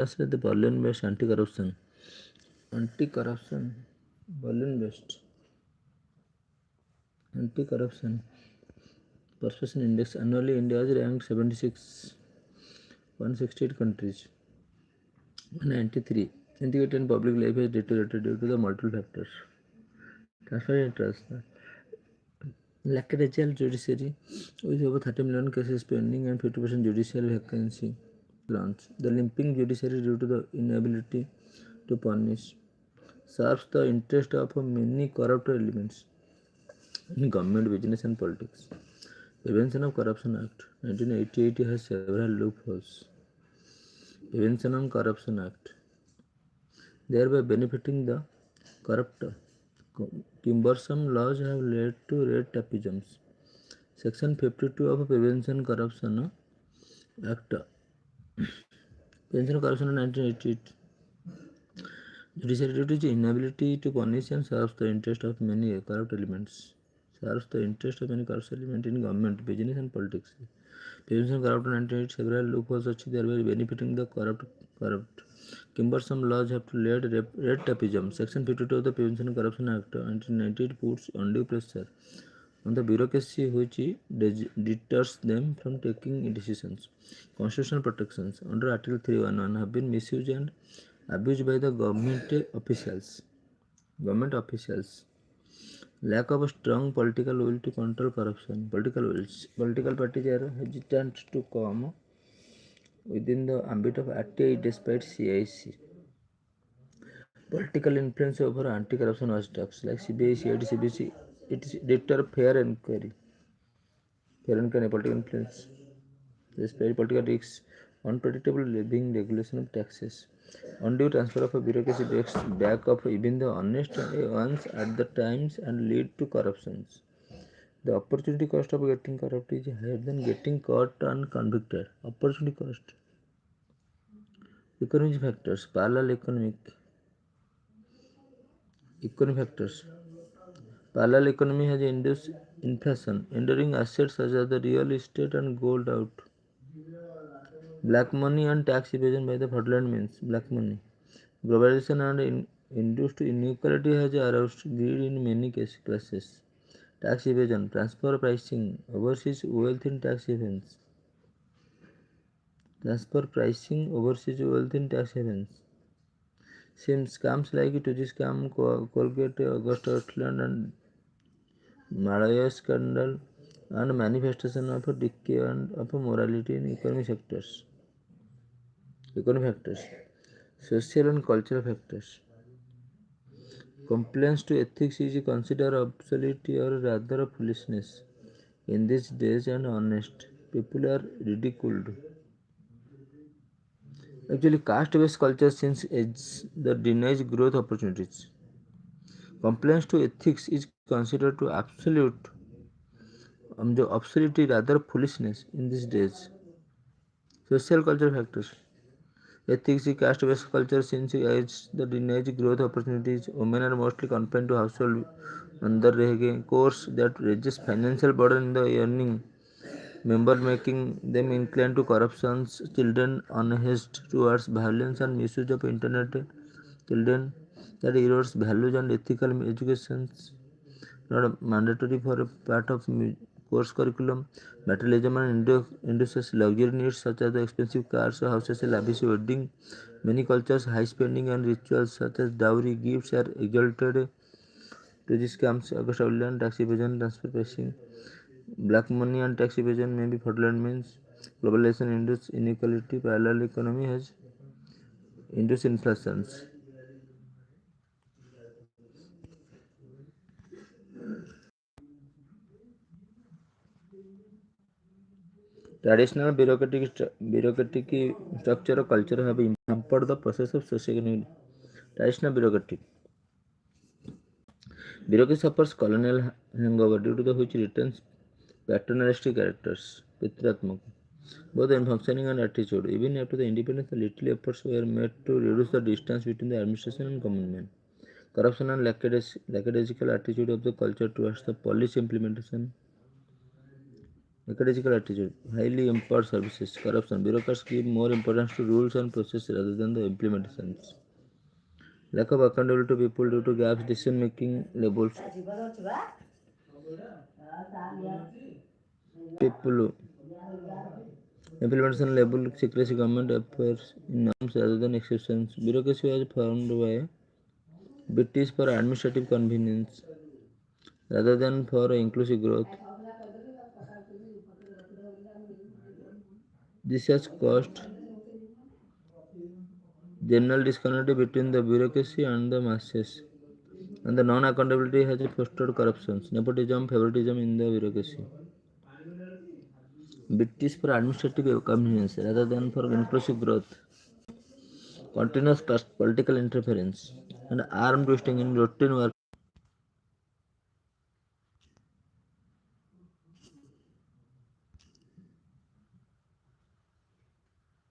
Lastly, the Berlin-based anti-corruption, Berlin-based anti-corruption perception index. Annually, India is ranked 76, 168 countries, 93. Integrity and public life has deteriorated due to the multiple factors. Transparent trust. Lackadaisical judiciary, with over 30 million cases pending and 50% judicial vacancy launch. The limping judiciary due to the inability to punish serves the interest of many corrupt elements in government, business, and politics. Prevention of Corruption Act 1988 has several loopholes. Prevention of Corruption Act, thereby benefiting the corrupt. Cumbersome laws have led to red tapeisms. Section 52 of Prevention Corruption Act, Prevention of Corruption 1988, judiciary duty is inability to punish and serves the interest of many corrupt elements. Serves the interest of many corrupt elements in government, business, and politics. Prevention of Corruption 1988 several loopholes thereby benefiting the corrupt. Cumbersome laws have led red tapeism. Section 52 of the Prevention of Corruption Act 1998 puts undue pressure on the bureaucracy which deters them from taking decisions. Constitutional protections under Article 311 have been misused and abused by the government officials. Lack of a strong political will to control corruption. Political parties are hesitant to come within the ambit of RTI despite CIC. Political influence over anti-corruption watchdogs like CBI, CID, CBC, it is deter fair inquiry. Political influence, despite political risks, unpredictable living regulation of taxes, undue transfer of a bureaucracy breaks back of even the honest ones at the times and lead to corruptions. The opportunity cost of getting corrupt is higher than getting caught and convicted. Opportunity cost. Economic factors. Parallel economic factors. Parallel economy has induced inflation, enduring assets such as the real estate and gold out. Black money and tax evasion by the fraudulent means. Black money. Globalization and induced inequality has aroused greed in many classes. Tax evasion, transfer pricing, overseas wealth in tax havens. Transfer pricing, overseas wealth in tax havens. Scams like to this scam, Colgate, Augusta Westland, and Malaya scandal, and manifestation of a decay and of a morality in economic sectors. Economic factors. Social and cultural factors. Compliance to ethics is considered obsolete or rather foolishness. In these days and honest, people are ridiculed. Actually, caste-based culture since age that denies growth opportunities. Compliance to ethics is considered to absolute, obsolete rather foolishness in these days. Social culture factors. Ethics is caste-based culture since age that denies growth opportunities. Women are mostly confined to household under a course that raises financial burden in the earning member, making them inclined to corruption. Children unhinged towards violence and misuse of internet. Children that erodes values and ethical education, not mandatory for a part of course curriculum. Materialism and induces luxury needs such as the expensive cars, houses, lavish wedding. Many cultures, high spending and rituals such as dowry gifts are exalted. To this comes Augusta tax evasion, transfer pricing. Black money and tax evasion may be fraudulent means. Globalization induces inequality. Parallel economy has induced inflations. Traditional bureaucratic structure or culture have hampered the process of socioeconomic. Traditional bureaucracy suffers colonial hangover due to the which returns paternalistic characters, Pitratmak, both in functioning and attitude. Even after the independence, little efforts were made to reduce the distance between the administration and common man. Corruption and lackadaisical attitude of the culture towards the policy implementation Ecological attitude, highly empowered services, corruption. Bureaucrats give more importance to rules and processes rather than the implementations. Lack of accountability to people due to gaps decision making labels. People implementation label secrecy government affairs in norms rather than exceptions. Bureaucracy was formed by British for administrative convenience rather than for inclusive growth. This has caused general discontent between the bureaucracy and the masses, and the non-accountability has fostered corruption, nepotism, favoritism in the bureaucracy. British for administrative convenience rather than for inclusive growth. Continuous political interference and arm twisting in routine work